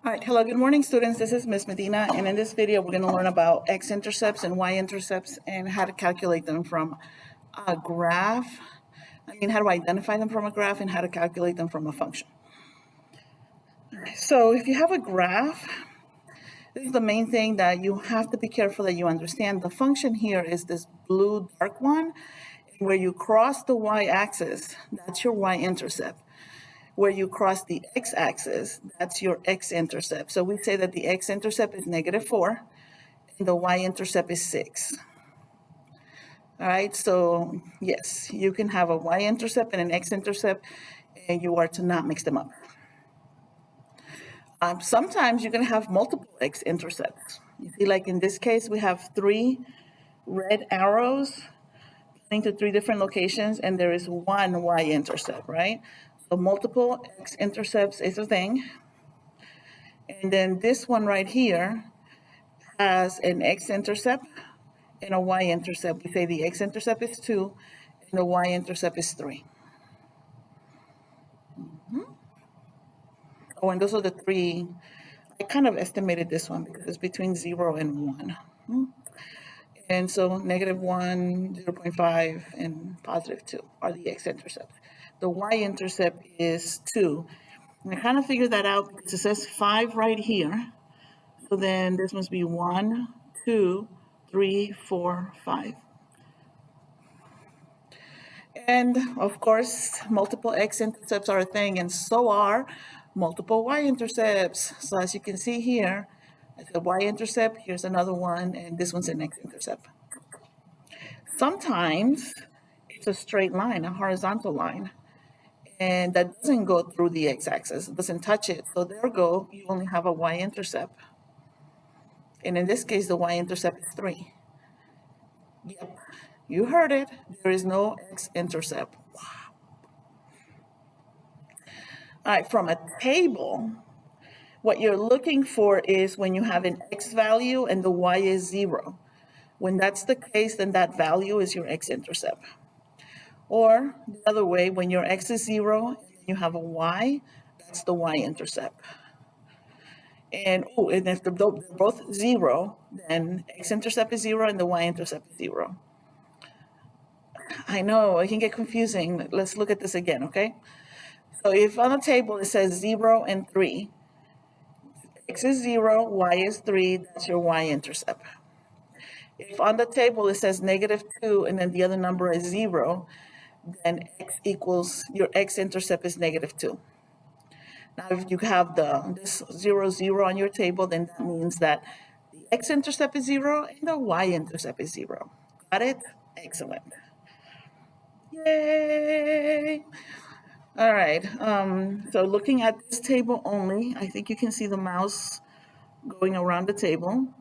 All right, hello, good morning, students. This is Ms. Medina, and in this video, we're going to learn about x-intercepts and y-intercepts and how to calculate them from a graph. How to identify them from a graph and how to calculate them from a function. So if you have a graph, this is the main thing that you have to be careful that you understand. The function here is this blue dark one, where you cross the y-axis, that's your y-intercept. Where you cross the x-axis, that's your x-intercept. So we say that the x-intercept is -4 and the y-intercept is 6. All right, so yes, you can have a y-intercept and an x-intercept, and you are to not mix them up. Sometimes you can have multiple x-intercepts. You see, like in this case, we have 3 red arrows pointing to 3 different locations, and there is one y-intercept, right? So multiple x-intercepts is a thing. And then this one right here has an x-intercept and a y-intercept. We say the x-intercept is 2 and the y-intercept is 3. Oh, and those are the 3. I kind of estimated this one because it's between 0 and 1. And so -1, 0.5, and +2 are the x-intercepts. The y-intercept is 2. And I kind of figured that out because it says 5 right here. So then this must be 1, 2, 3, 4, 5. And of course, multiple x-intercepts are a thing, and so are multiple y-intercepts. So as you can see here, it's a y-intercept, here's another one, and this one's an x-intercept. Sometimes it's a straight line, a horizontal line, and that doesn't go through the x-axis, it doesn't touch it. So there go, you only have a y-intercept. And in this case, the y-intercept is 3. Yep, you heard it. There is no x-intercept. Wow. All right, from a table, what you're looking for is when you have an x value and the y is 0. When that's the case, then that value is your x-intercept. Or the other way, when your x is 0 and you have a y, that's the y-intercept. And if they're both 0, then x-intercept is 0 and the y-intercept is 0. I know, it can get confusing. Let's look at this again, okay? So if on the table it says 0 and 3, x is 0, y is 3, that's your y-intercept. If on the table it says -2 and then the other number is 0, then your x-intercept is -2. Now, if you have this 0, 0 on your table, then that means that the x-intercept is 0 and the y-intercept is 0. Got it? Excellent. Yay! All right, so looking at this table only, I think you can see the mouse going around the table.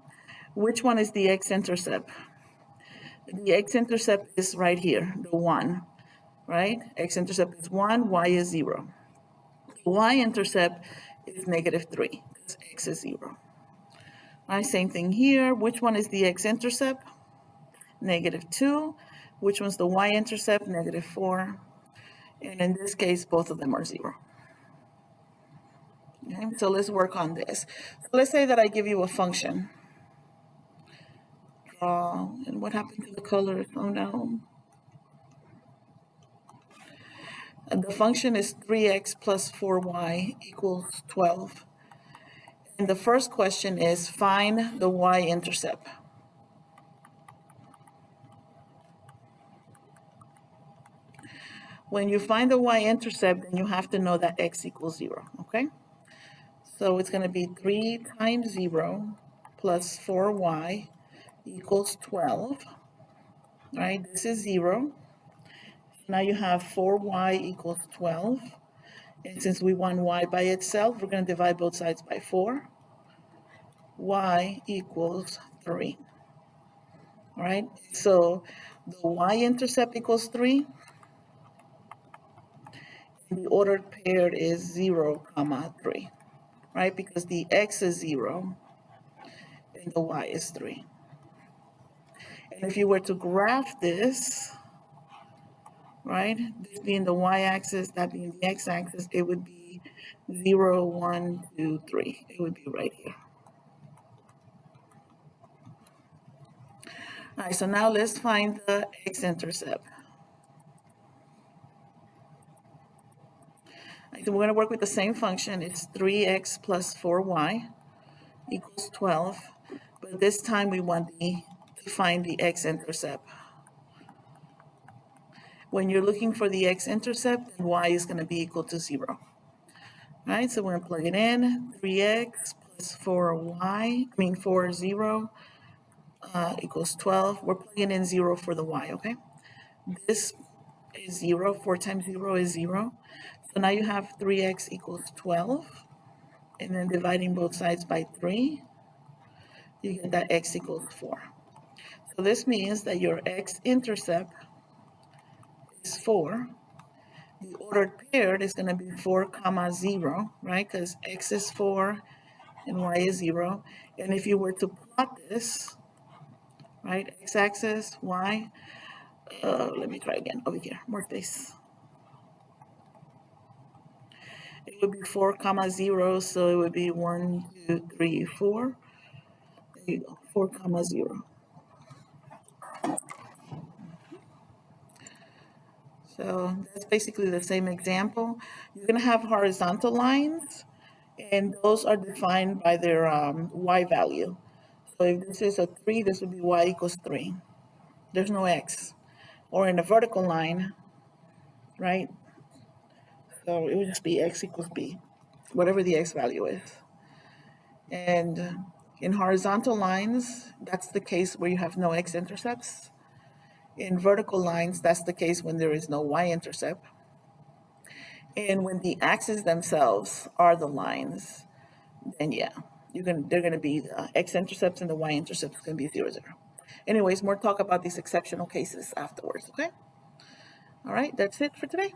Which one is the x-intercept? The x-intercept is right here, the 1, right? X-intercept is 1, y is 0. Y-intercept is -3 because x is 0. All right, same thing here. Which one is the x-intercept? -2. Which one's the y-intercept? -4. And in this case, both of them are 0. Okay, so let's work on this. So let's say that I give you a function. Draw, and what happened to the colors? Oh no. And the function is 3x plus 4y equals 12. And the first question is find the y-intercept. When you find the y-intercept, then you have to know that x equals 0, okay? So it's going to be 3 times 0 plus 4y equals 12, right? This is 0. Now you have 4y equals 12. And since we want y by itself, we're going to divide both sides by 4. Y equals 3. All right, so the y-intercept equals 3. The ordered pair is 0, 3, right? Because the x is 0 and the y is 3. And if you were to graph this, right, this being the y-axis, that being the x-axis, it would be 0, 1, 2, 3. It would be right here. All right, so now let's find the x-intercept. Right, so we're going to work with the same function. It's 3x plus 4y equals 12. But this time we want to find the x-intercept. When you're looking for the x-intercept, then y is going to be equal to 0. All right, so we're going to plug it in. 3x plus 4 0 equals 12. We're plugging in 0 for the y, okay? This is 0. 4 times 0 is 0. So now you have 3x equals 12. And then dividing both sides by 3, you get that x equals 4. So this means that your x-intercept is 4. The ordered paired is going to be 4, 0, right? Because x is 4 and y is 0. And if you were to plot this, right, x-axis, y, let me try again over here, more space. It would be 4, 0, so it would be 1, 2, 3, 4. There you go, 4, 0. So that's basically the same example. You're going to have horizontal lines, and those are defined by their y value. So if this is a 3, this would be y equals 3. There's no x. Or in a vertical line, right? So it would just be x equals b, whatever the x value is. And in horizontal lines, that's the case where you have no x-intercepts. In vertical lines, that's the case when there is no y-intercept. And when the axes themselves are the lines, then yeah, they're going to be the x-intercepts and the y-intercepts going to be 0, 0. Anyways, more talk about these exceptional cases afterwards, okay? All right, that's it for today.